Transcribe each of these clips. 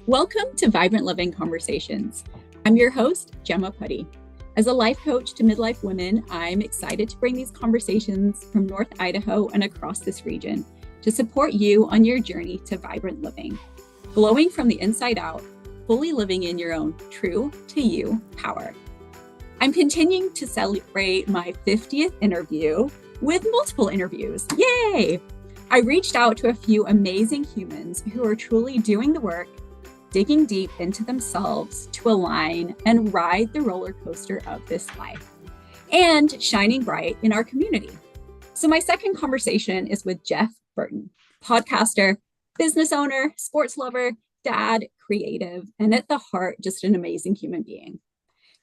Welcome to Vibrant Living Conversations. I'm your host, Gemma Putty. As a life coach to midlife women, I'm excited to bring these conversations from North Idaho and across this region to support you on your journey to vibrant living, glowing from the inside out, fully living in your own true to you power. I'm continuing to celebrate my 50th interview with multiple interviews. Yay! I reached out to a few amazing humans who are truly doing the work, digging deep into themselves to align and ride the roller coaster of this life, and shining bright in our community. So my second conversation is with Jeff Burton, podcaster, business owner, sports lover, dad, creative, and at the heart, just an amazing human being.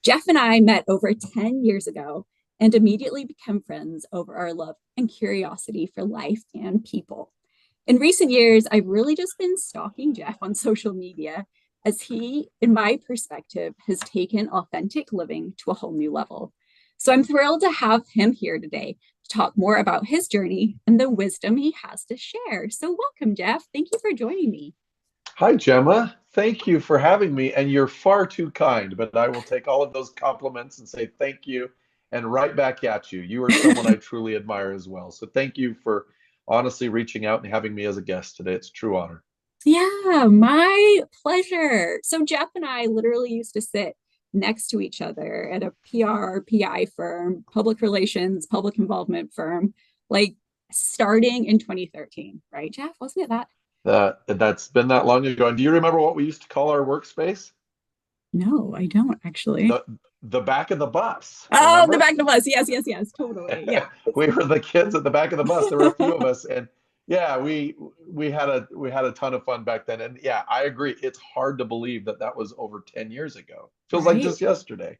Jeff and I met over 10 years ago and immediately became friends over our love and curiosity for life and people. In recent years, I've really just been stalking Jeff on social media as he, in my perspective, has taken authentic living to a whole new level. So I'm thrilled to have him here today to talk more about his journey and the wisdom he has to share. So welcome, Jeff. Thank you for joining me. Hi, Gemma. Thank you for having me. And you're far too kind, but I will take all of those compliments and say thank you and right back at you. You are someone I truly admire as well. So thank you for honestly reaching out and having me as a guest today. It's a true honor. Yeah, my pleasure. So Jeff and I literally used to sit next to each other at a PR, PI firm, public relations, public involvement firm, like starting in 2013, right, Jeff? Wasn't it that? That's been that long ago. And do you remember what we used to call our workspace? No, I don't actually. The back of the bus. Oh, Remember? the back of the bus. Yes, totally. Yeah. We were the kids at the back of the bus. There were a few of us, and yeah, we had a ton of fun back then. And yeah, I agree. It's hard to believe that was over 10 years ago. Feels like just yesterday.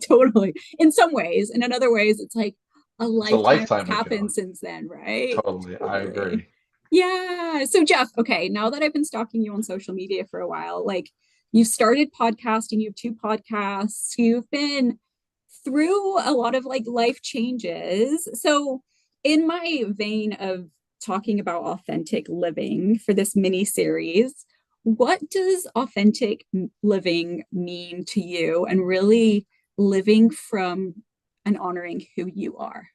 Totally. In some ways, and in other ways, it's like a lifetime has happened since then, right? Totally. I agree. Yeah. So Jeff, okay, now that I've been stalking you on social media for a while, like you started podcasting, you have 2 podcasts, you've been through a lot of like life changes. So in my vein of talking about authentic living for this mini series, what does authentic living mean to you and really living from and honoring who you are?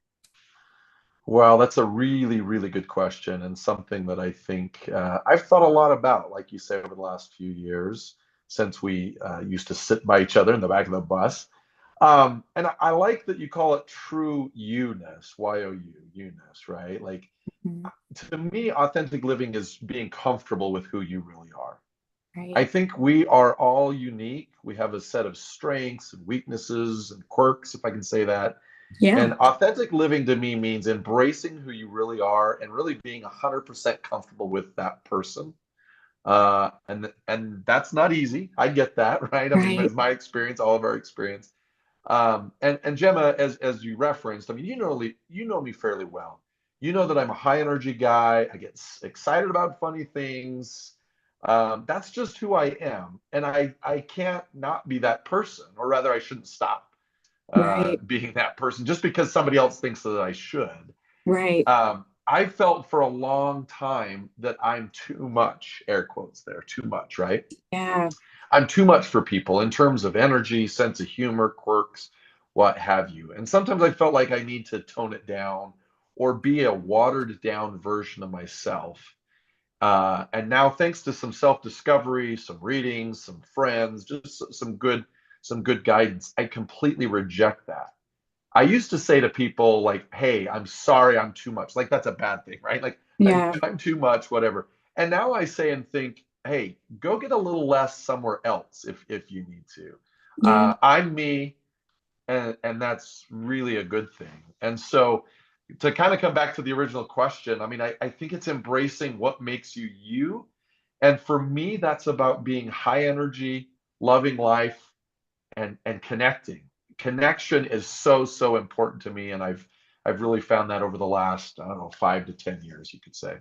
Well, that's a really, really good question, and something that I think I've thought a lot about, like you say, over the last few years since we used to sit by each other in the back of the bus. And I like that you call it true you-ness, Y-O-U, you-ness, right? Like, to me, authentic living is being comfortable with who you really are. Right. I think we are all unique. We have a set of strengths and weaknesses and quirks, if I can say that. Yeah. And authentic living to me means embracing who you really are and really being 100% comfortable with that person. And that's not easy. I get that, right? I mean, it's my experience, all of our experience. And Gemma, as you referenced, I mean, you know me fairly well. You know that I'm a high energy guy. I get excited about funny things. That's just who I am, and I can't not be that person, or rather, I shouldn't stop being that person just because somebody else thinks that I should. Right. I felt for a long time that I'm too much, air quotes there, too much, right? Yeah. I'm too much for people in terms of energy, sense of humor, quirks, what have you. And sometimes I felt like I need to tone it down or be a watered down version of myself. And now, thanks to some self-discovery, some readings, some friends, just some good guidance, I completely reject that. I used to say to people like, hey, I'm sorry, I'm too much. Like, that's a bad thing, right? Like, I'm too much, whatever. And now I say and think, hey, go get a little less somewhere else if you need to. I'm me, and that's really a good thing. And so to kind of come back to the original question, I mean, I think it's embracing what makes you you. And for me, that's about being high energy, loving life, and connecting. Connection is so important to me, and I've really found that over the last, I don't know, 5 to 10 years, you could say.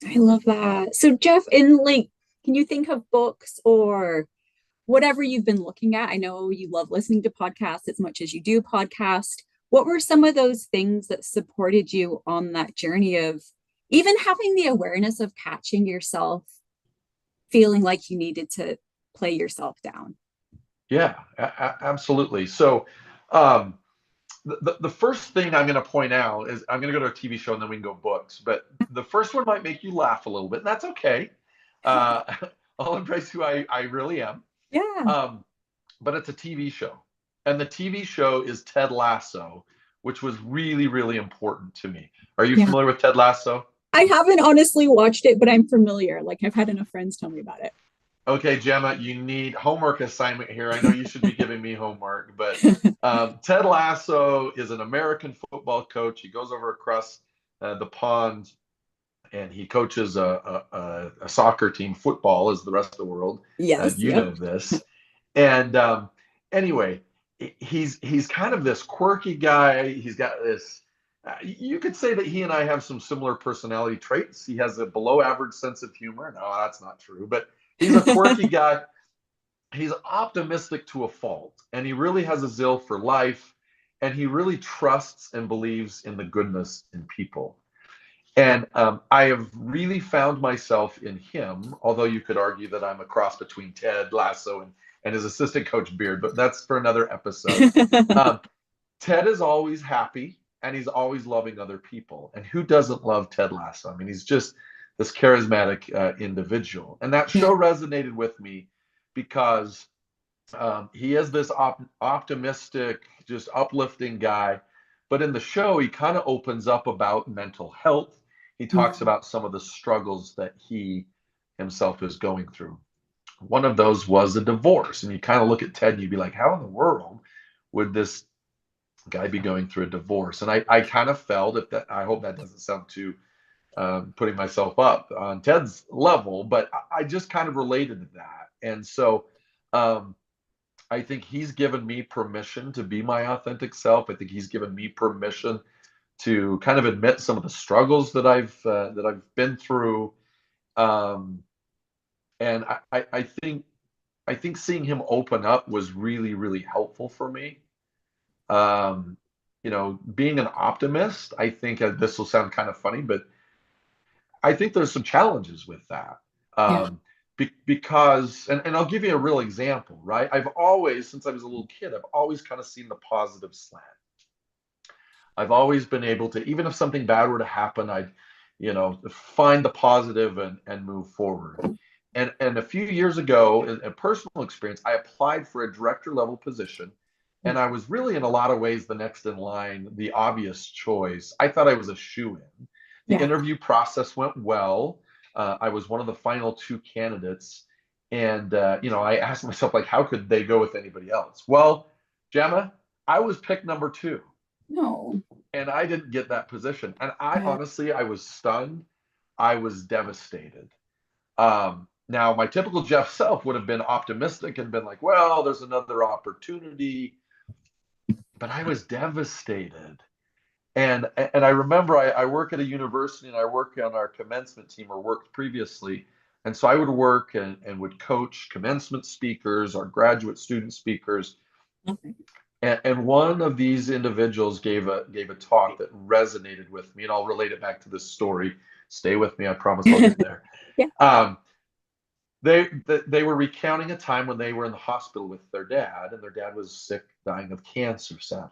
I love that. So Jeff, can you think of books or whatever you've been looking at? I know you love listening to podcasts as much as you do podcast. What were some of those things that supported you on that journey of even having the awareness of catching yourself feeling like you needed to play yourself down. Yeah, absolutely. So, um, the first thing I'm going to point out is I'm going to go to a TV show and then we can go books. But the first one might make you laugh a little bit, and that's okay. Uh, I'll embrace who I really am. Yeah. But it's a TV show, and the TV show is Ted Lasso, which was really, really important to me. Are you Yeah. familiar with Ted Lasso? I haven't honestly watched it, but I'm familiar. Like I've had enough friends tell me about it. Okay, Gemma, you need homework assignment here. I know you should be giving me homework, but Ted Lasso is an American football coach. He goes over across the pond and he coaches a soccer team. Football is the rest of the world. Yes. You know this. And anyway, he's kind of this quirky guy. He's got this. You could say that he and I have some similar personality traits. He has a below average sense of humor. No, that's not true, but he's a quirky guy. He's optimistic to a fault, and he really has a zeal for life, and he really trusts and believes in the goodness in people. And I have really found myself in him, although you could argue that I'm a cross between Ted Lasso and his assistant coach Beard, but that's for another episode. Ted is always happy and he's always loving other people. And who doesn't love Ted Lasso? I mean, he's just this charismatic individual. And that show resonated with me because he is this optimistic, just uplifting guy. But in the show, he kind of opens up about mental health. He talks about some of the struggles that he himself is going through. One of those was a divorce. And you kind of look at Ted and you'd be like, how in the world would this guy be going through a divorce? And I kind of felt that, I hope that doesn't sound too putting myself up on Ted's level, but I just kind of related to that. And so I think he's given me permission to be my authentic self. I think he's given me permission to kind of admit some of the struggles that I've been through. And I think seeing him open up was really, really helpful for me. Being an optimist, I think this will sound kind of funny, but I think there's some challenges with that. Because, and I'll give you a real example, right? I've always, since I was a little kid, I've always kind of seen the positive slant. I've always been able to, even if something bad were to happen, I'd, find the positive and move forward. And a few years ago, in a personal experience, I applied for a director level position. And I was really, in a lot of ways, the next in line, the obvious choice. I thought I was a shoo-in. The interview process went well. I was one of the final two candidates. And, I asked myself, like, how could they go with anybody else? Well, Gemma, I was picked number 2. No. And I didn't get that position. And honestly, I was stunned. I was devastated. Now, my typical Jeff self would have been optimistic and been like, well, there's another opportunity. But I was devastated. And I remember I work at a university and I work on our commencement team, or worked previously. And so I would work and would coach commencement speakers or graduate student speakers. Okay. And one of these individuals gave a talk that resonated with me, and I'll relate it back to this story. Stay with me, I promise I'll get there. They were recounting a time when they were in the hospital with their dad, and their dad was sick, dying of cancer, sadly.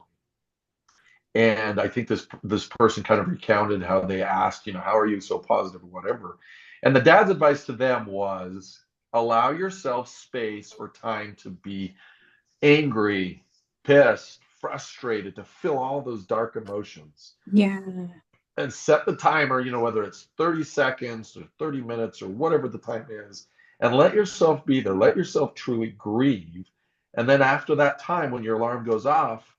And I think this person kind of recounted how they asked, how are you so positive or whatever. And the dad's advice to them was, allow yourself space or time to be angry, pissed, frustrated, to feel all those dark emotions. Yeah. And set the timer, whether it's 30 seconds or 30 minutes or whatever the time is, and let yourself be there. Let yourself truly grieve. And then after that time, when your alarm goes off,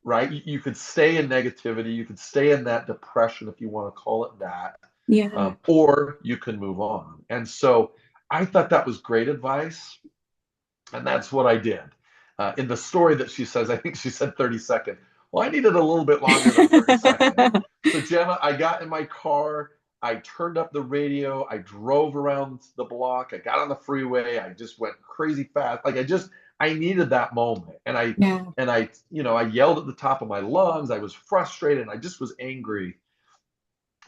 right, you could stay in negativity. You could stay in that depression, if you want to call it that. Or you can move on. And so I thought that was great advice. And that's what I did. In the story that she says, I think she said 30 seconds. Well, I needed a little bit longer than 30 seconds. So, Gemma, I got in my car. I turned up the radio. I drove around the block. I got on the freeway. I just went crazy fast. I needed that moment. And I yelled at the top of my lungs. I was frustrated and I just was angry.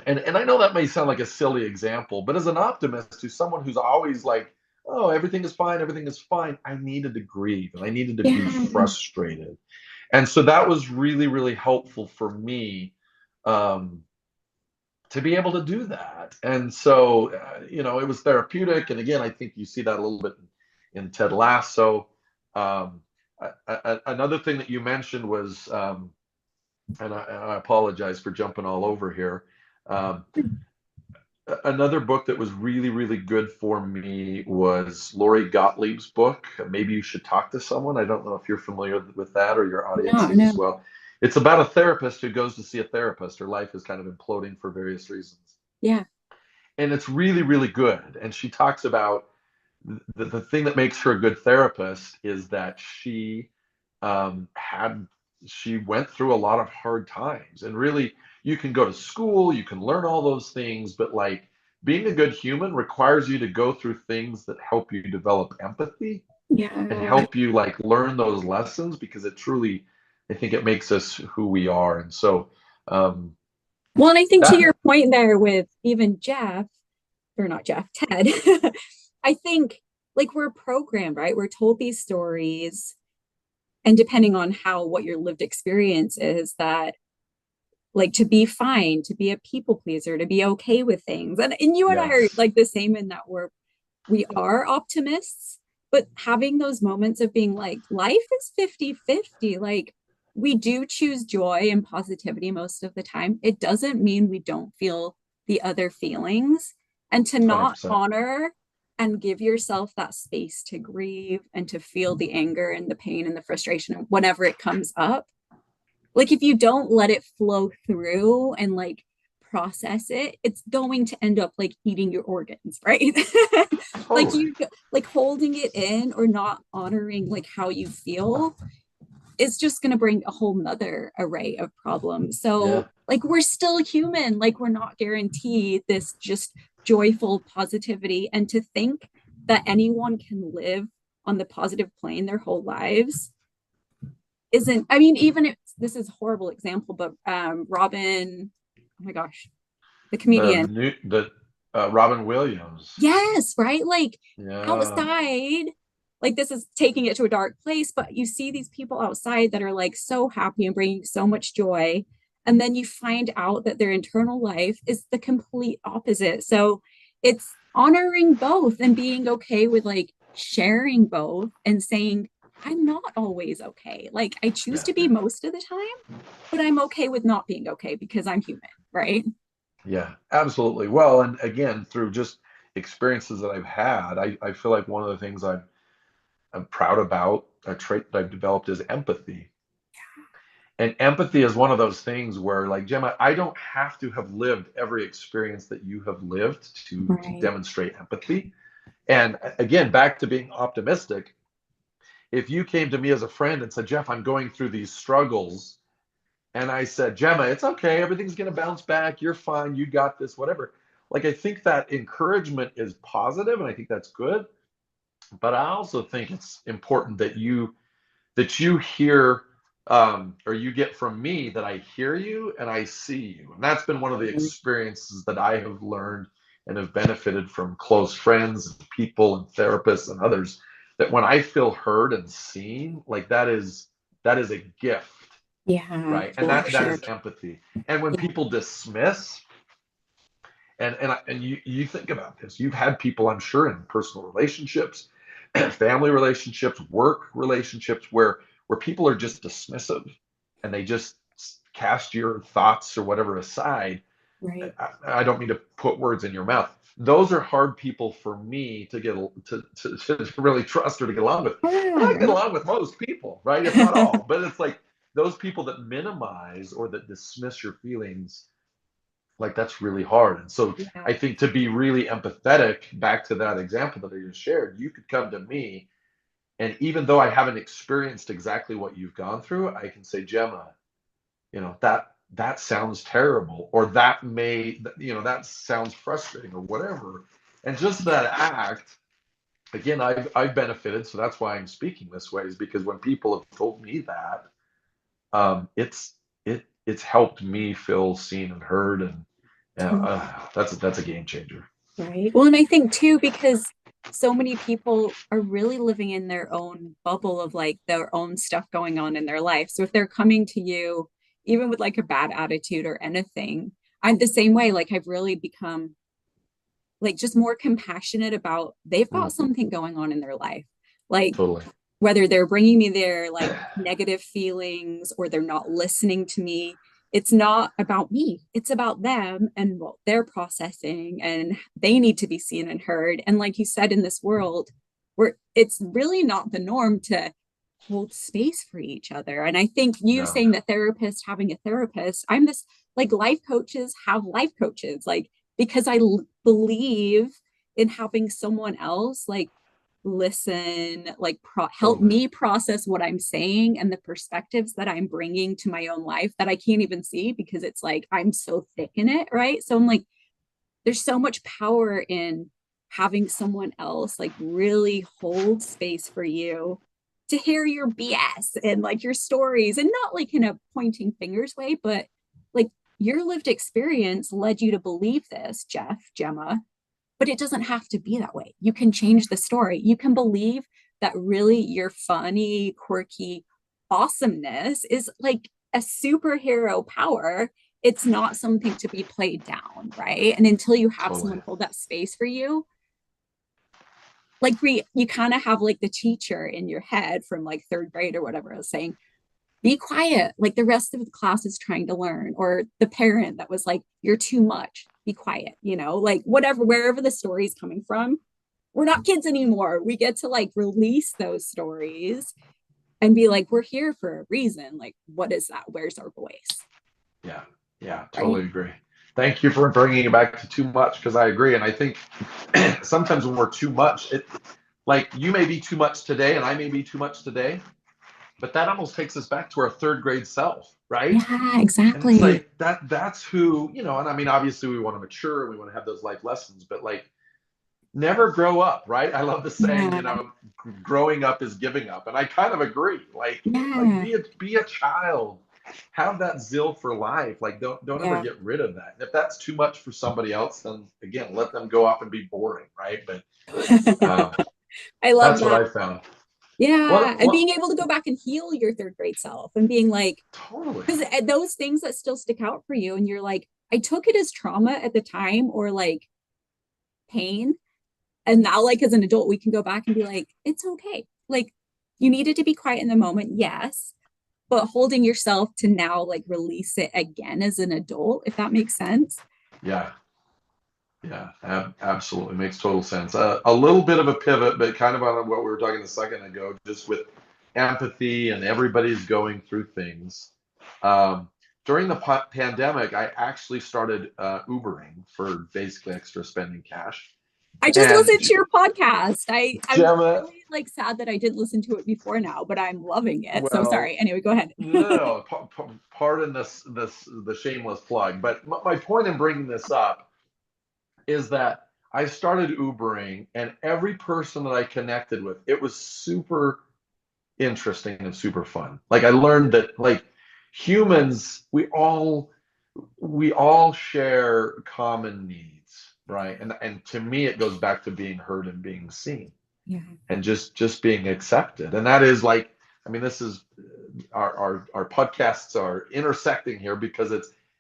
And I know that may sound like a silly example, but as an optimist, who's someone who's always like, oh, everything is fine, everything is fine. I needed to grieve and I needed to be Yeah. frustrated. And so that was really, really helpful for me, um, to be able to do that. And so, it was therapeutic. And again, I think you see that a little bit in Ted Lasso. Um, Another thing that you mentioned was, and I apologize for jumping all over here. Um, Another book that was really, really good for me was Lori Gottlieb's book, Maybe You Should Talk to Someone. I don't know if you're familiar with that or your audience No, is as no. well. It's about a therapist who goes to see a therapist. Her life is kind of imploding for various reasons. Yeah. And it's really, really good. And she talks about the thing that makes her a good therapist is that had she went through a lot of hard times. And really, you can go to school, you can learn all those things, but like being a good human requires you to go through things that help you develop empathy and Yeah. help you like learn those lessons, because it truly, I think it makes us who we are. And so, um, Well, and I think to that your point there with even Jeff, or not Jeff, Ted, I think like we're programmed, right? We're told these stories, and depending on how what your lived experience is, that like to be fine, to be a people pleaser, to be okay with things. And you and I are yes, like the same in that we are optimists, but having those moments of being like, life is 50-50. Like, we do choose joy and positivity most of the time. It doesn't mean we don't feel the other feelings, and to not 100%. honor and give yourself that space to grieve and to feel the anger and the pain and the frustration whenever it comes up. Like, if you don't let it flow through and like process it, it's going to end up like eating your organs, right? Like Totally. you like holding it in or not honoring like how you feel is just going to bring a whole nother array of problems. Yeah. So like we're still human, like we're not guaranteed this just joyful positivity, and to think that anyone can live on the positive plane their whole lives isn't. I mean, even if this is a horrible example, but Robin, oh my gosh, the The comedian. new the Robin Williams. Yes, right? Like Yeah. outside, like this is taking it to a dark place, but you see these people outside that are like so happy and bringing so much joy. And then you find out that their internal life is the complete opposite. So it's honoring both and being okay with like sharing both and saying, I'm not always okay. Like I choose Yeah. to be most of the time, but I'm okay with not being okay because I'm human, right? Yeah, absolutely. Well, and again, through just experiences that I've had, I feel like one of the things I'm proud about, a trait that I've developed, is empathy. And empathy is one of those things where, like, Gemma, I don't have to have lived every experience that you have lived to Right. demonstrate empathy. And again, back to being optimistic, if you came to me as a friend and said, Jeff, I'm going through these struggles, and I said, Gemma, it's okay. Everything's going to bounce back. You're fine. You got this, whatever. Like, I think that encouragement is positive, and I think that's good. But I also think it's important that you hear, or you get from me that I hear you and I see you. And that's been one of the experiences that I have learned and have benefited from close friends and people and therapists and others, that when I feel heard and seen, like that is a gift, Yeah, right? And for that sure. is empathy. And when Yeah. people dismiss, and you think about this, you've had people, I'm sure, in personal relationships, family relationships, work relationships, where people are just dismissive and they just cast your thoughts or whatever aside. Right. I don't mean to put words in your mouth. Those are hard people for me to get to really trust or to get along with. And Yeah, I get right. along with most people, right? If not all, but it's like those people that minimize or that dismiss your feelings, like that's really hard. And so Yeah. I think to be really empathetic, back to that example that I just shared, you could come to me, and even though I haven't experienced exactly what you've gone through, I can say, Gemma, that sounds terrible, or that sounds frustrating, or whatever. And just that act, again, I've benefited, so that's why I'm speaking this way, is because when people have told me that, it's helped me feel seen and heard, and that's a game changer. Right. Well, and I think too, because so many people are really living in their own bubble of like their own stuff going on in their life. So if they're coming to you, even with like a bad attitude or anything, I'm the same way. Like I've really become like just more compassionate about they've got Mm, something going on in their life. Like totally. whether they're bringing me their like negative feelings or they're not listening to me, it's not about me, it's about them and what they're processing, and they need to be seen and heard. And like you said, in this world where it's really not the norm to hold space for each other. And I think you No, saying the therapist having a therapist, I'm this like life coaches have life coaches, like because believe in having someone else like listen, like help totally. me process what I'm saying and the perspectives that I'm bringing to my own life that I can't even see because it's like I'm so thick in it, right? So I'm like, there's so much power in having someone else like really hold space for you to hear your BS and like your stories, and not like in a pointing fingers way, but like your lived experience led you to believe this, Jeff, Gemma, but it doesn't have to be that way. You can change the story. You can believe that really your funny, quirky awesomeness is like a superhero power. It's not something to be played down, right? And until you have Totally. someone hold that space for you, like you kind of have like the teacher in your head from like third grade or whatever I was saying, be quiet, like the rest of the class is trying to learn, or the parent that was like, you're too much, be quiet, like whatever, wherever the story is coming from. We're not kids anymore. We get to like release those stories and be like, we're here for a reason. Like, what is that? Where's our voice? Yeah. Yeah. Right. Totally agree. Thank you for bringing it back to too much because I agree. And I think sometimes when we're too much, it like you may be too much today and I may be too much today, but that almost takes us back to our third grade self, right? Yeah, And it's exactly. like that's who, and I mean, obviously we want to mature, we want to have those life lessons, but like never grow up, right? I love the saying, Yeah. growing up is giving up. And I kind of agree. Like Yeah. be a child. Have that zeal for life. Like don't ever Yeah. get rid of that. And if that's too much for somebody else, then again, let them go off and be boring, right? But uh, I love that's what that. I found. Yeah. What And what being able to go back and heal your third grade self and being like, totally. because those things that still stick out for you, and you're like, I took it as trauma at the time or like pain. And now, like, as an adult, we can go back and be like, it's okay. Like, you needed to be quiet in the moment, yes, but holding yourself to now, like, release it again as an adult, if that makes sense. Yeah. Yeah, absolutely makes total sense. A little bit of a pivot, but kind of on what we were talking a second ago, just with empathy and everybody's going through things. Um, During the pandemic, I actually started Ubering for basically extra spending cash. I just And listened to your podcast. I'm Gemma, really like sad that I didn't listen to it before now, but I'm loving it. So well, sorry. Anyway, go ahead. no, pardon this the shameless plug, but my point in bringing this up is that I started Ubering, and every person that I connected with, it was super interesting and super fun. Like I learned that like humans, we all share common needs, right? And to me, it goes back to being heard and being seen, Yeah. and just being accepted. And that is like, I mean, this is our podcasts are intersecting here because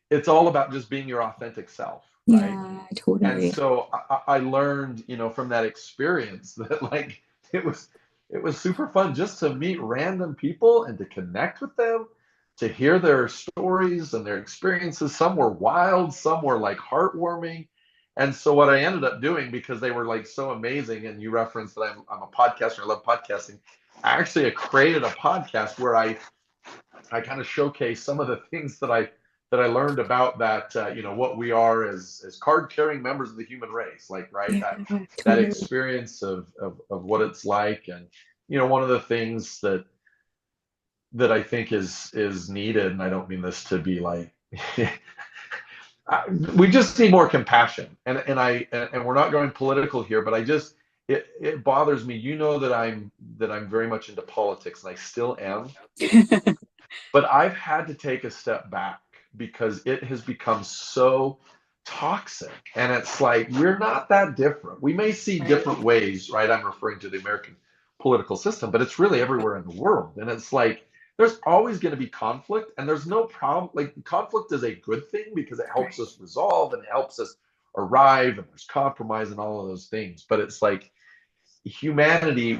it's all about just being your authentic self, right? Yeah, And totally. so I learned, from that experience that like it was it was super fun just to meet random people and to connect with them, to hear their stories and their experiences. Some were wild, some were like heartwarming. And so what I ended up doing, because they were like so amazing, and you referenced that I'm a podcaster, I love podcasting. I actually created a podcast where I kind of showcase some of the things that I learned about that, what we are as card carrying members of the human race, like, right, Yeah, that totally. experience of what it's like. And one of the things that I think is needed, and I don't mean this to be like we just need more compassion. And we're not going political here, but it bothers me, that I'm very much into politics, and I still am. But I've had to take a step back because it has become so toxic. And it's like, we're not that different. We may see different ways, right? I'm referring to the American political system, but it's really everywhere in the world. And it's like, there's always going to be conflict, and there's no problem. Like, conflict is a good thing because it helps us resolve and it helps us arrive, and there's compromise and all of those things. But it's like, humanity,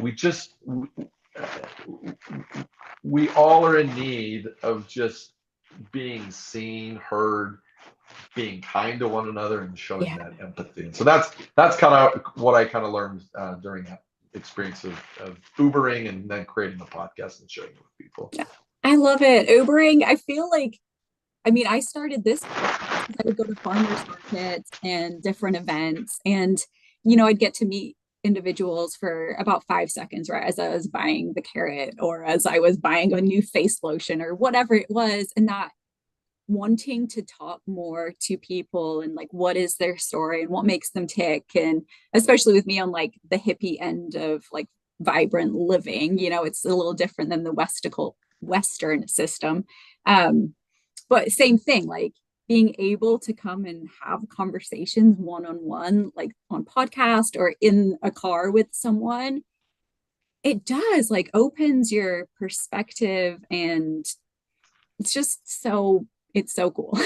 we all are in need of just being seen, heard, being kind to one another, and showing that empathy. And so that's kind of what I kind of learned during that experience of Ubering and then creating the podcast and sharing it with people. Yeah, I love it. Ubering, I feel like, I mean, I started this because I would go to farmers markets and different events, and I'd get to meet individuals for about 5 seconds, right, as I was buying the carrot or as I was buying a new face lotion or whatever it was, and that wanting to talk more to people and like what is their story and what makes them tick. And especially with me on like the hippie end of like vibrant living, it's a little different than the Western system. But same thing, like being able to come and have conversations one-on-one, like on podcast or in a car with someone, it does like opens your perspective, and it's so cool.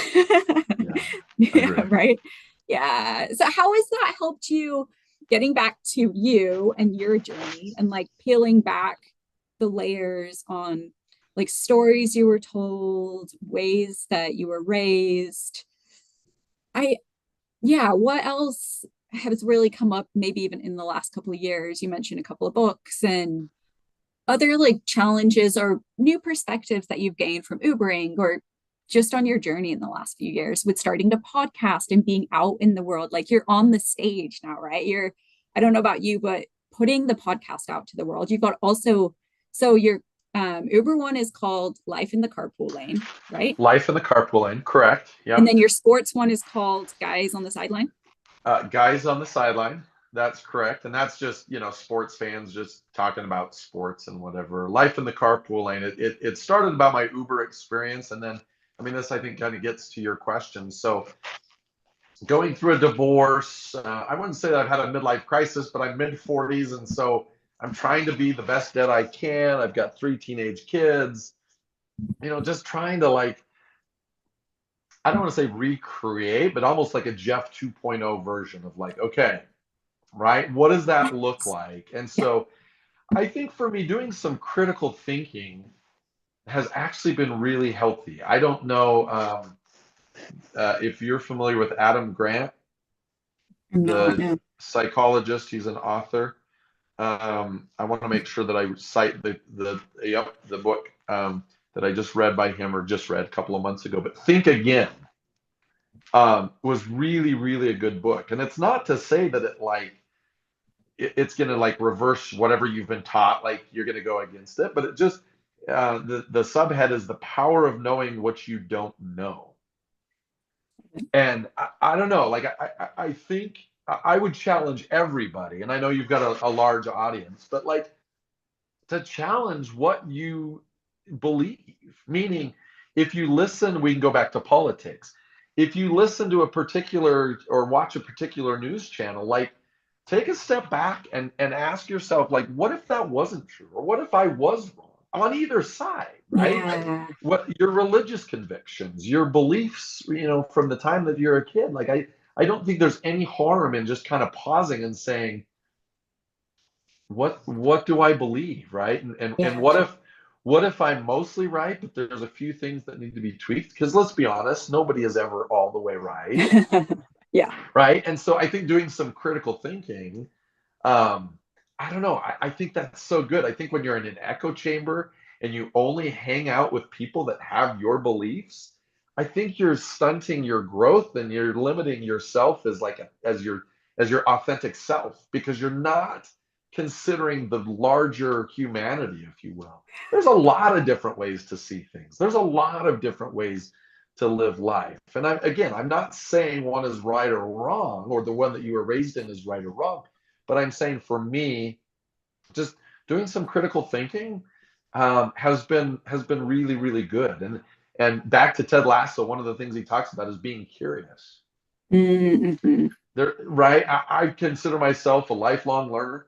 Yeah, right. Yeah. So how has that helped you, getting back to you and your journey and like peeling back the layers on like stories you were told, ways that you were raised? What else has really come up, maybe even in the last couple of years? You mentioned a couple of books and other like challenges or new perspectives that you've gained from Ubering or just on your journey in the last few years with starting to podcast and being out in the world. Like, you're on the stage now, right? I don't know about you, but putting the podcast out to the world. You've got also, so your Uber one is called Life in the Carpool Lane, right? Life in the Carpool Lane, correct. Yeah. And then your sports one is called Guys on the Sideline. Guys on the Sideline. That's correct. And that's just, sports fans just talking about sports and whatever. Life in the Carpool Lane. It started about my Uber experience. And then, this, I think, kind of gets to your question. So going through a divorce, I wouldn't say that I've had a midlife crisis, but I'm mid-40s. And so I'm trying to be the best dad I can. I've got 3 teenage kids, just trying to like, I don't want to say recreate, but almost like a Jeff 2.0 version of like, okay, right? What does that look like? And so I think for me, doing some critical thinking has actually been really healthy. I don't know if you're familiar with Adam Grant, the psychologist. He's an author. I want to make sure that I cite the book that I just read by him, or just read a couple of months ago. But Think Again was really, really a good book. And it's not to say that it's going to like reverse whatever you've been taught, like you're going to go against it, but it just the subhead is The Power of Knowing What You Don't Know. And I don't know, like I think I would challenge everybody, and I know you've got a large audience, but like to challenge what you believe. Meaning, if you listen, we can go back to politics. If you listen to a particular or watch a particular news channel, like take a step back and ask yourself, like, what if that wasn't true? Or what if I was wrong on either side, right? Yeah. What your religious convictions, your beliefs, from the time that you're a kid. Like, I don't think there's any harm in just kind of pausing and saying, what do I believe, right? And what if I'm mostly right, but there's a few things that need to be tweaked? Because let's be honest, nobody is ever all the way right. Yeah. Right. And so I think doing some critical thinking, I don't know, I think that's so good. I think when you're in an echo chamber and you only hang out with people that have your beliefs, I think you're stunting your growth and you're limiting yourself as your authentic self, because you're not considering the larger humanity, if you will. There's a lot of different ways to see things. There's a lot of different ways to live life. And I'm not saying one is right or wrong, or the one that you were raised in is right or wrong, but I'm saying for me, just doing some critical thinking has been really, really good. And back to Ted Lasso, one of the things he talks about is being curious. Mm-hmm. There, right? I consider myself a lifelong learner.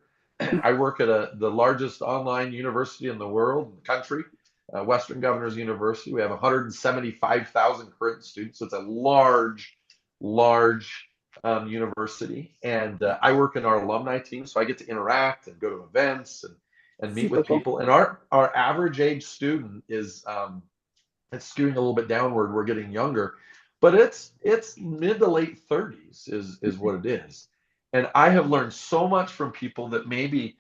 I work at the largest online university in the world, in the country, Western Governors University. We have 175,000 current students. So it's a large university. And I work in our alumni team, so I get to interact and go to events and meet Super with cool. people. And our average age student is it's skewing a little bit downward. We're getting younger, but it's mid to late 30s is what it is. And I have learned so much from people that maybe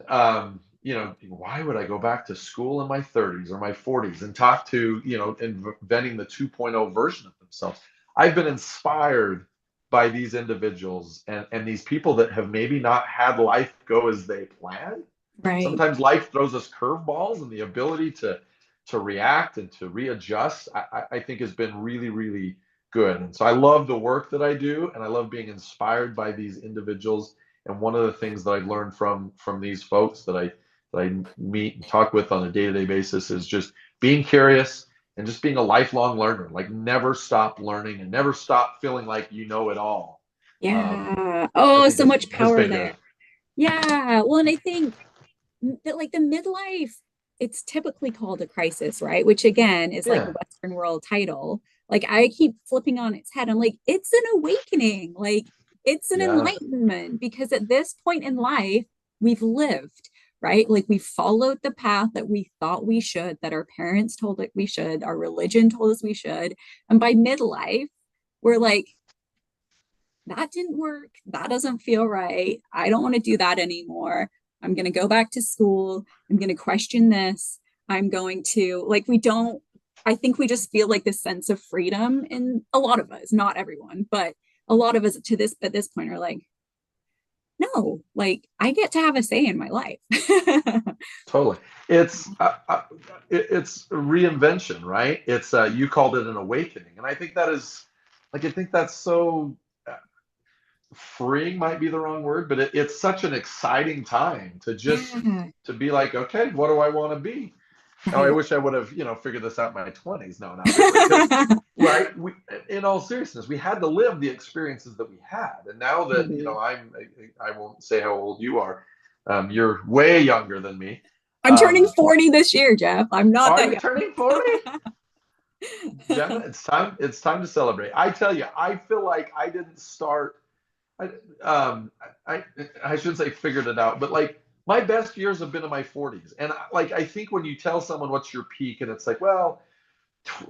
why would I go back to school in my 30s or my 40s and talk to, inventing the 2.0 version of themselves? I've been inspired by these individuals and these people that have maybe not had life go as they planned. Right. Sometimes life throws us curveballs, and the ability to react and to readjust, I think has been really, really good. And so I love the work that I do, and I love being inspired by these individuals. And one of the things that I've learned from these folks that I meet and talk with on a day-to-day basis is just being curious and just being a lifelong learner. Like, never stop learning and never stop feeling like you know it all. Yeah. I Oh, think so much has power been good. there. Yeah. Well, and I think that like the midlife, it's typically called a crisis, right? Which again is like a Yeah, Western world title. Like I keep flipping on its head. I'm like, it's an awakening, like it's an yeah, enlightenment, because at this point in life, we've lived, right? Like we followed the path that we thought we should, that our parents told us we should, our religion told us we should. And by midlife, we're like, that didn't work. That doesn't feel right. I don't want to do that anymore. I'm going to go back to school. I'm going to question this. I'm going to, like, we don't, I think we just feel like this sense of freedom in a lot of us, not everyone, but a lot of us at this point are like, no, like, I get to have a say in my life. totally. It's reinvention, right? It's you called it an awakening, and I think that is like, I think that's so freeing might be the wrong word, but it's such an exciting time to just Yeah, to be like, okay, what do I want to be? Oh, I right. wish I would have, figured this out in my 20s. No, not really. Because, right, in all seriousness, we had to live the experiences that we had. And now that, Totally. I won't say how old you are. You're way younger than me. I'm turning Um, 40 this year, Jeff. I'm not are that you turning 40? Gemma, young. it's time to celebrate. I tell you, I feel like I didn't start I, I shouldn't say figured it out, but like my best years have been in my 40s. And like, I think when you tell someone what's your peak, and it's like, well,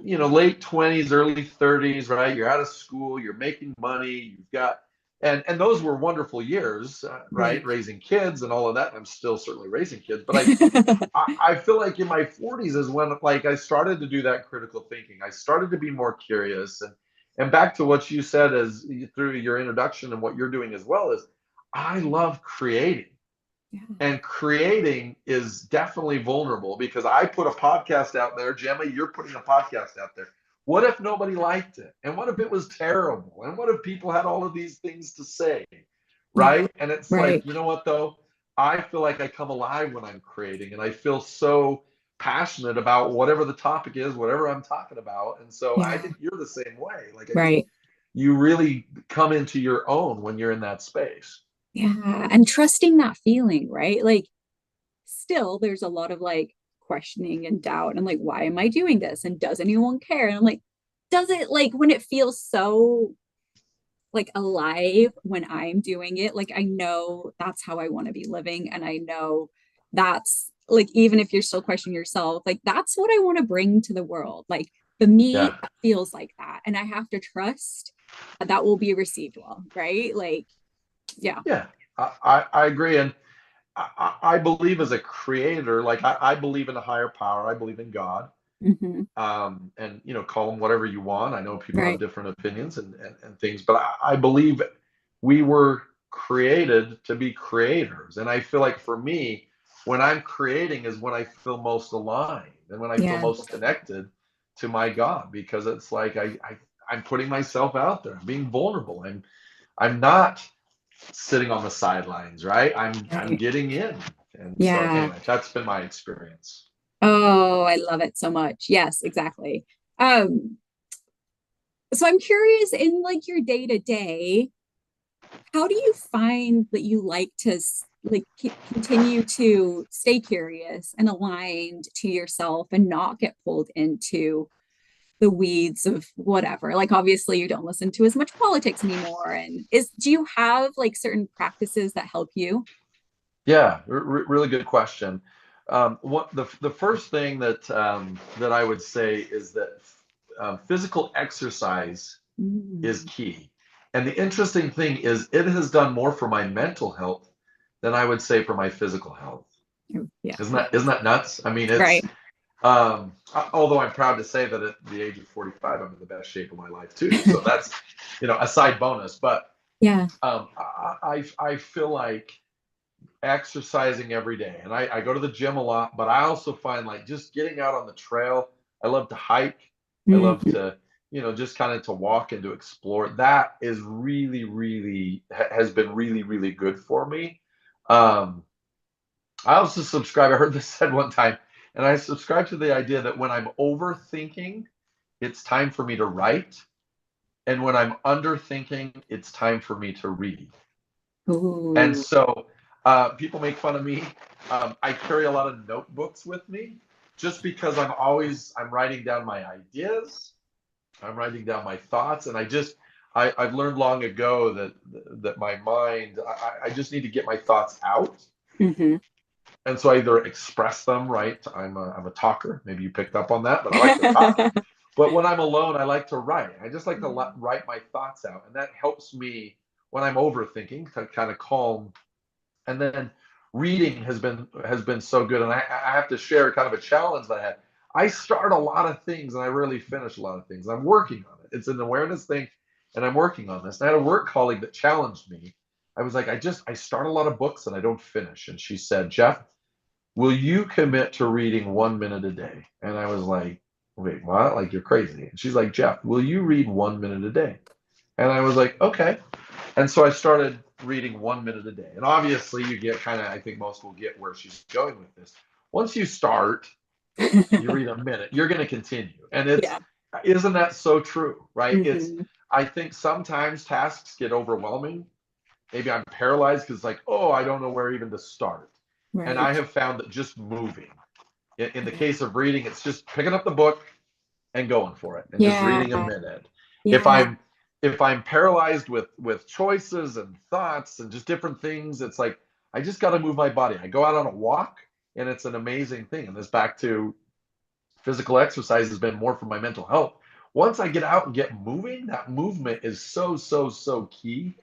late 20s, early 30s, right? You're out of school, you're making money, you've got, and those were wonderful years, right? Right. Raising kids and all of that. And I'm still certainly raising kids, but I feel like in my 40s is when like I started to do that critical thinking. I started to be more curious, and back to what you said as through your introduction and what you're doing as well is I love creating. Yeah. And creating is definitely vulnerable because I put a podcast out there. Gemma, you're putting a podcast out there. What if nobody liked it? And what if it was terrible? And what if people had all of these things to say? Yeah. Right? And it's like, Right. you know what, though? I feel like I come alive when I'm creating, and I feel so passionate about whatever the topic is, whatever I'm talking about. And so I Yeah. think you're the same way. Like, I think Right. you really come into your own when you're in that space. Yeah. And trusting that feeling, right? Like, still, there's a lot of like questioning and doubt and like, why am I doing this? And does anyone care? And I'm like, does it, like, when it feels so like alive when I'm doing it, like, I know that's how I want to be living. And I know that's like, even if you're still questioning yourself, like, that's what I want to bring to the world. Like, the me Yeah. that feels like that. And I have to trust that that will be received well, right? Like, yeah. Yeah. I agree. And I believe as a creator, like I believe in a higher power. I believe in God. Hmm. And call them whatever you want. I know people have Right. different opinions and things, but I believe we were created to be creators. And I feel like for me, when I'm creating is when I feel most aligned and when I feel Yeah. most connected to my God, because it's like I'm putting myself out there. I'm being vulnerable. I'm not sitting on the sidelines, right? I'm Right. getting in. And so Yeah. anyway, that's been my experience. Oh, I love it so much. Yes, exactly. Um, So I'm curious, in like your day to day, how do you find that you like to like continue to stay curious and aligned to yourself and not get pulled into the weeds of whatever? Like obviously you don't listen to as much politics anymore. And do you have like certain practices that help you? Yeah, really good question. What the first thing that I would say is that physical exercise is Mm. key. And the interesting thing is, it has done more for my mental health than I would say for my physical health. Yeah, Isn't that nuts? I mean, right. although I'm proud to say that at the age of 45, I'm in the best shape of my life too. So that's, a side bonus. But Yeah. I feel like exercising every day, and I go to the gym a lot, but I also find like just getting out on the trail. I love to hike. I love Mhm. to, just kind of to walk and to explore. That is has been really good for me. Um, I also subscribe. I heard this said one time, and I subscribe to the idea that when I'm overthinking, it's time for me to write, and when I'm underthinking, it's time for me to read. And Ooh. so people make fun of me. I carry a lot of notebooks with me just because I'm writing down my ideas, I'm writing down my thoughts, and I've learned long ago that my mind, I just need to get my thoughts out. Hmm. And so I either express them, right? I'm a talker. Maybe you picked up on that, but I like to talk. But when I'm alone, I like to write. I just like to write my thoughts out, and that helps me when I'm overthinking to kind of calm. And then reading has been so good. And I have to share kind of a challenge that I had. I start a lot of things and I really finish a lot of things. I'm working on it. It's an awareness thing, and I'm working on this. And I had a work colleague that challenged me. I was like, I start a lot of books and I don't finish. And she said, Jeff, will you commit to reading 1 minute a day? And I was like, wait, what? Like, you're crazy. And she's like, Jeff, will you read 1 minute a day? And I was like, okay. And so I started reading 1 minute a day. And obviously, you get kind of, I think most will get where she's going with this. Once you start, you read a minute, you're going to continue. And Yeah. isn't that so true, right? Hmm. I think sometimes tasks get overwhelming. Maybe I'm paralyzed because, like, oh, I don't know where even to start. And I Right. have found that just moving, in the case of reading, it's just picking up the book and going for it and just Yeah. reading a minute. If Yeah. I'm paralyzed with choices and thoughts and just different things, it's like I just got to move my body. I go out on a walk and it's an amazing thing. And this back to physical exercise has been more for my mental health. Once I get out and get moving, that movement is so key,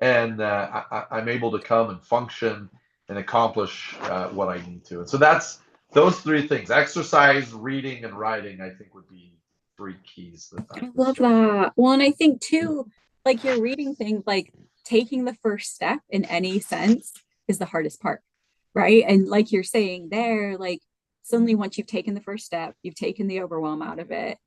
and I'm able to come and function and accomplish what I need to. And so that's those three things: exercise, reading, and writing. I think would be three keys that I I've love discovered. that. Well, and I think too, like your reading thing, like taking the first step in any sense is the hardest part, right? And like you're saying there, like suddenly once you've taken the first step, you've taken the overwhelm out of it,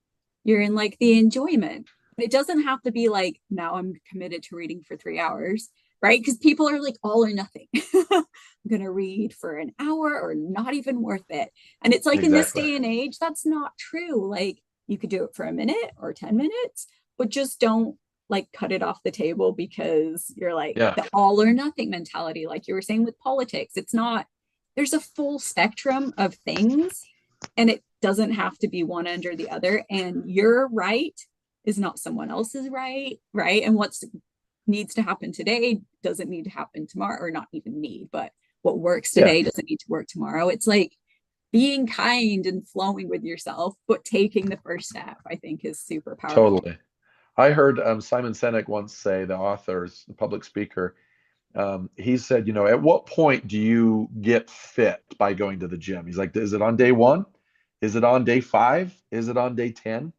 you're in like the enjoyment. It doesn't have to be like, now I'm committed to reading for 3 hours, right? Because people are like all or nothing. I'm going to read for an hour or not even worth it. And it's like in this Exactly. day and age, that's not true. Like you could do it for a minute or 10 minutes, but just don't like cut it off the table because you're like Yeah. the all or nothing mentality, like you were saying with politics. It's not, there's a full spectrum of things and it doesn't have to be one end or the other. And your right is not someone else's right, right? And what's needs to happen today doesn't need to happen tomorrow, or not even need, but what works Yeah. today doesn't need to work tomorrow. It's like being kind and flowing with yourself, but taking the first step, I think, is super powerful. Totally. I heard Simon Sinek once say, the author, the public speaker, he said, at what point do you get fit by going to the gym? He's like, is it on day one? Is it on day five? Is it on day 10?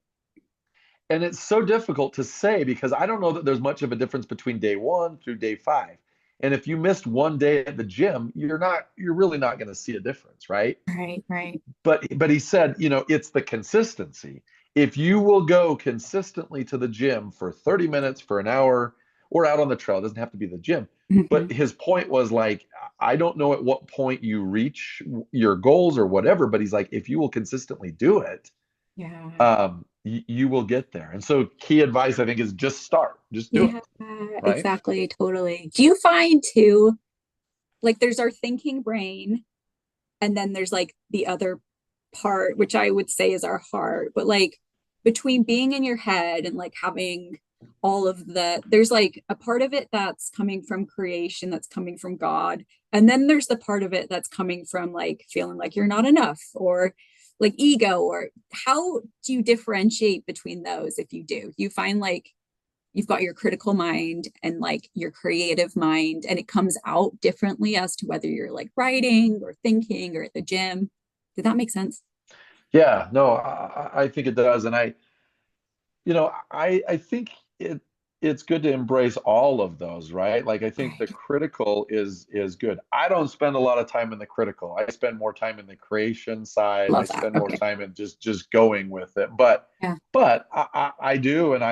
And it's so difficult to say because I don't know that there's much of a difference between day one through day five. And if you missed one day at the gym, you're really not going to see a difference, right? Right, right. But he said, it's the consistency. If you will go consistently to the gym for 30 minutes, for an hour, or out on the trail, it doesn't have to be the gym. Mm-hmm. But his point was like, I don't know at what point you reach your goals or whatever, but he's like, if you will consistently do it, Yeah. you will get there. And so key advice, I think, is just start, just do Yeah, it, right? exactly. Totally. Do you find too, like there's our thinking brain, and then there's like the other part, which I would say is our heart, but like between being in your head and like having all of there's like a part of it that's coming from creation, that's coming from God. And then there's the part of it that's coming from like feeling like you're not enough, or like ego, or how do you differentiate between those if you do? You find like you've got your critical mind and like your creative mind, and it comes out differently as to whether you're like writing or thinking or at the gym. Did that make sense? Yeah, no, I think it does. And I think it's good to embrace all of those, right? Like I think the Right. critical is good. I don't spend a lot of time in the critical. I spend more time in the creation side. I Love that. spend more Okay. time in just going with it. But Yeah. but I do, and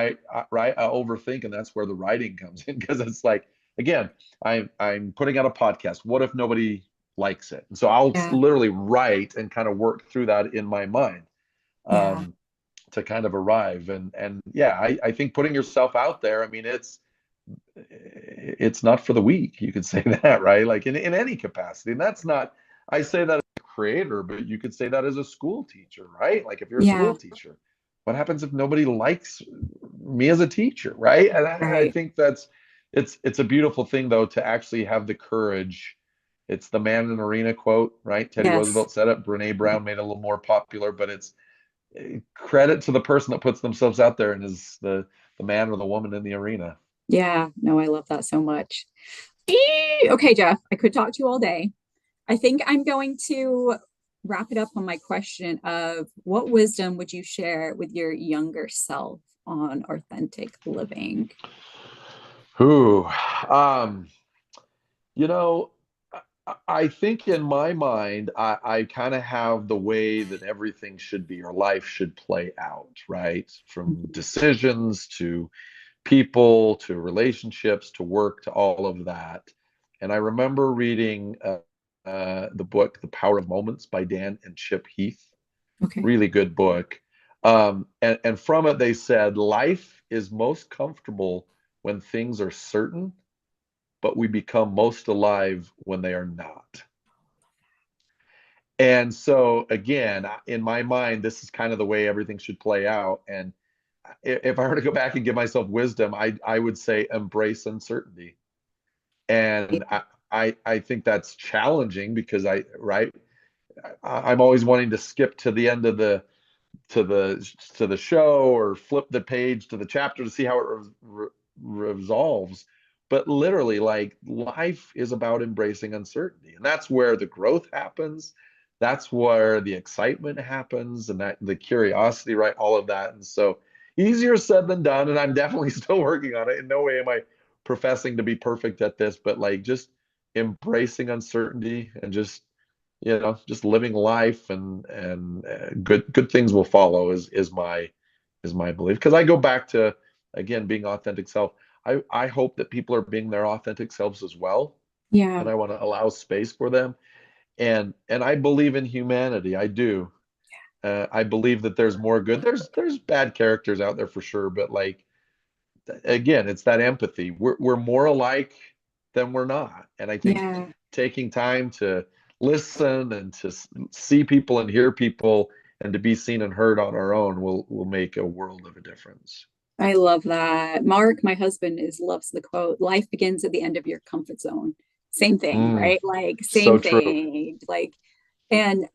right, I overthink, and that's where the writing comes in, because it's like, again, I'm putting out a podcast. What if nobody likes it? And so I'll Yeah. literally write and kind of work through that in my mind. Yeah. Um, to kind of arrive. And yeah, I think putting yourself out there, I mean, it's not for the weak. You could say that, right? Like in any capacity. And that's not, I say that as a creator, but you could say that as a school teacher, right? Like if you're a Yeah. school teacher, what happens if nobody likes me as a teacher, right? And I Right. think it's a beautiful thing though to actually have the courage. It's the man in the arena quote, right? Teddy Yes. Roosevelt said it. Brene Brown made it a little more popular, but it's credit to the person that puts themselves out there and is the man or the woman in the arena. Yeah. No, I love that so much. Okay, Jeff, I could talk to you all day. I think I'm going to wrap it up on my question of what wisdom would you share with your younger self on authentic living? Who, um, you know, I think in my mind, I kind of have the way that everything should be or life should play out, right? From Mhm. decisions to people to relationships to work to all of that. And I remember reading the book, The Power of Moments by Dan and Chip Heath. Okay. Really good book. And from it, they said, life is most comfortable when things are certain, but we become most alive when they are not. And so, again, in my mind, this is kind of the way everything should play out. And if I were to go back and give myself wisdom, I would say embrace uncertainty. And I think that's challenging because right, I'm always wanting to skip to the end of the show or flip the page to the chapter to see how it resolves. But literally, like life is about embracing uncertainty, and that's where the growth happens. That's where the excitement happens, and that the curiosity, right? All of that. And so, easier said than done. And I'm definitely still working on it. In no way am I professing to be perfect at this, but like just embracing uncertainty and just living life, and good things will follow is my belief, because I go back to, again, being authentic self. I hope that people are being their authentic selves as well, Yeah. and I want to allow space for them, and I believe in humanity. I do. I believe that there's more good. There's bad characters out there for sure, but like, again, it's that empathy. We're more alike than we're not. And I think Yeah. taking time to listen and to see people and hear people and to be seen and heard on our own will make a world of a difference. I love that. Mark, my husband, is loves the quote, life begins at the end of your comfort zone. Same thing, Mm, right? Like so same true. thing. Like and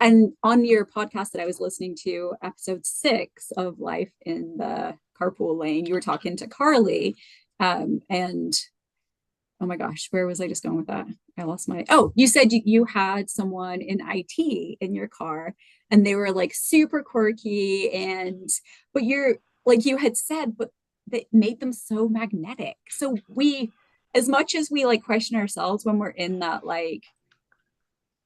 on your podcast that I was listening to, episode 6 of Life in the Carpool Lane, you were talking to Carly. And oh my gosh, where was I just going with that? I lost my, oh, you said you had someone in IT in your car, and they were like super quirky, and but you're like you had said, but that made them so magnetic. So we, as much as we like question ourselves when we're in that like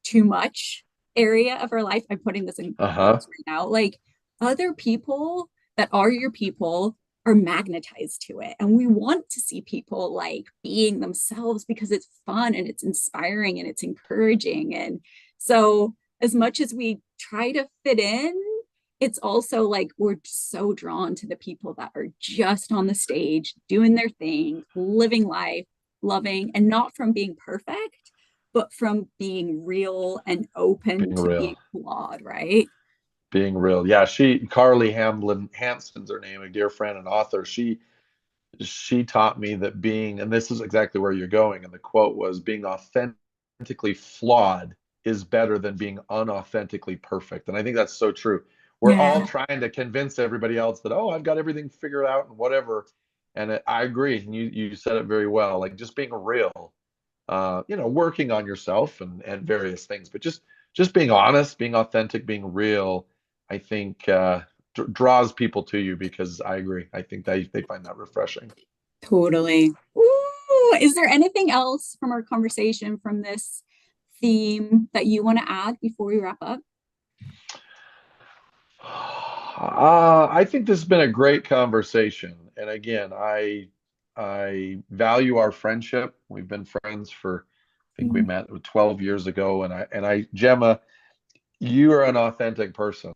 too much area of our life, I'm putting this in Uh-huh. quotes right now, like other people that are your people are magnetized to it. And we want to see people like being themselves because it's fun and it's inspiring and it's encouraging. And so, as much as we try to fit in, it's also like we're so drawn to the people that are just on the stage doing their thing, living life, loving, and not from being perfect, but from being real and open Being to being real. flawed, right? Being real. Yeah, Carly Hamlin Hanston's her name, a dear friend and author. She taught me that being, and this is exactly where you're going, and the quote was, being authentically flawed is better than being unauthentically perfect. And I think that's so true. We're all Yeah, trying to convince everybody else that, oh, I've got everything figured out and whatever. And I agree. And you said it very well. Like just being real, working on yourself and various things, but just being honest, being authentic, being real, I think draws people to you because I agree. I think they find that refreshing. totally. Ooh, is there anything else from our conversation from this theme that you want to add before we wrap up? I think this has been a great conversation. And again, I value our friendship. We've been friends for, I think we Mm, met 12 years ago. Gemma, you are an authentic person,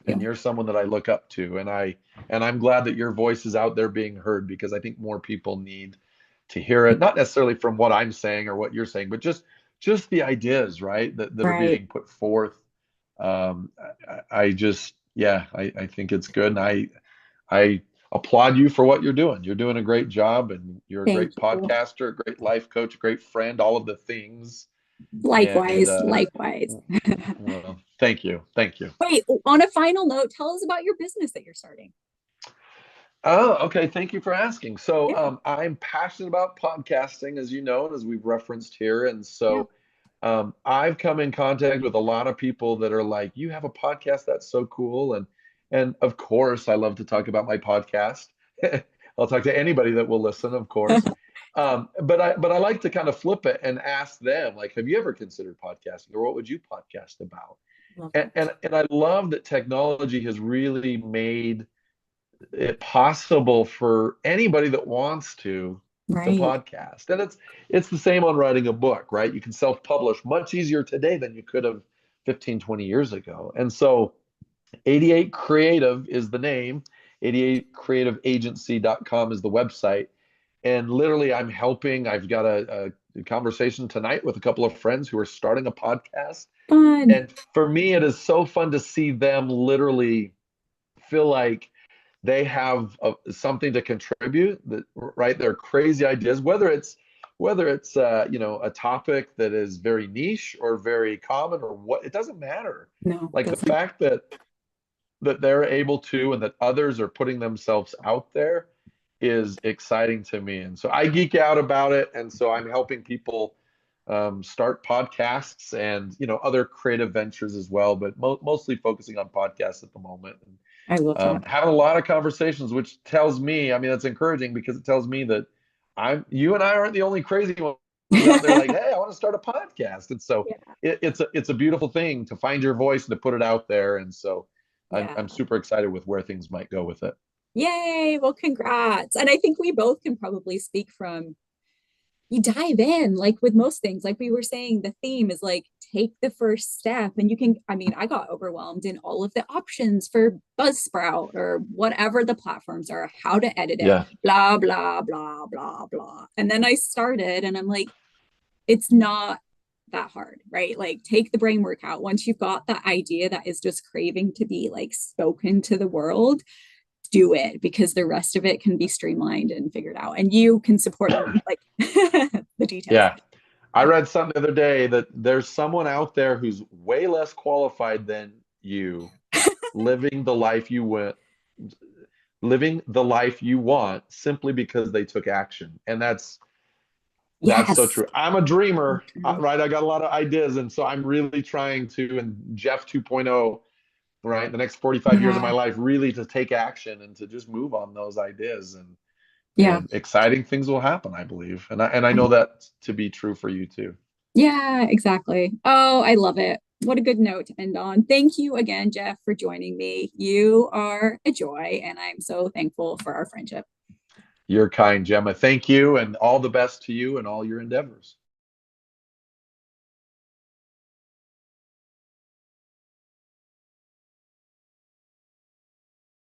and yeah, you're someone that I look up to. And I'm glad that your voice is out there being heard because I think more people need to hear it, not necessarily from what I'm saying or what you're saying, but just the ideas, right, that are right. being put forth. I just, yeah, I think it's good. And I applaud you for what you're doing. You're doing a great job, and you're a Thank great you. podcaster, a great life coach, a great friend, all of the things. And Likewise, likewise. well, thank you. Thank you. Wait, on a final note, tell us about your business that you're starting. Oh, okay. Thank you for asking. So, Yeah, I'm passionate about podcasting, as you know, and as we've referenced here. And yeah, so, I've come in contact with a lot of people that are like, "You have a podcast? That's so cool!" And of course, I love to talk about my podcast. I'll talk to anybody that will listen, of course. But I like to kind of flip it and ask them, like, "Have you ever considered podcasting, or what would you podcast about?" love And that. and, and I love that technology has really made it possible for anybody that wants to Right. podcast. And it's the same on writing a book, right? You can self-publish much easier today than you could have 15, 20 years ago. And so 88 Creative is the name. 88creativeagency.com is the website. And literally I've got a conversation tonight with a couple of friends who are starting a podcast. Fun. And for me, it is so fun to see them literally feel like they have something to contribute, that right, they're crazy ideas, whether it's a topic that is very niche or very common or what, it doesn't matter. No, Like the doesn't. fact that they're able to, and that others are putting themselves out there, is exciting to me. And so I geek out about it, and so I'm helping people start podcasts and other creative ventures as well, but mostly focusing on podcasts at the moment. And I love that. having a lot of conversations, which tells me, I mean, that's encouraging because it tells me that you and I aren't the only crazy ones out there like, hey, I want to start a podcast. And so Yeah. it's a beautiful thing to find your voice and to put it out there. And so I'm Yeah. super excited with where things might go with it. Yay. Well, congrats. And I think we both can probably speak from you dive in like with most things like we were saying the theme is like take the first step and you can I mean I got overwhelmed in all of the options for Buzzsprout or whatever the platforms are how to edit it Yeah. blah blah blah blah blah and then I started and I'm like it's not that hard right like take the brain workout once you've got that idea that is just craving to be like spoken to the world do it because the rest of it can be streamlined and figured out and you can support me like the details. Yeah. I read something the other day that there's someone out there who's way less qualified than you, living the life you went living the life you want simply because they took action. And that's so Yes. true. I'm a dreamer, right? I got a lot of ideas, and so I'm really trying to, and Jeff 2.0, right, the next 45 years of my Yeah. life, really to take action and to just move on those ideas, and Yeah. exciting things will happen, I believe, and I know that to be true for you too. Yeah, exactly. Oh, I love it. What a good note to end on. Thank you again, Jeff, for joining me. You are a joy, and I'm so thankful for our friendship. You're kind, Gemma. Thank you, and all the best to you and all your endeavors.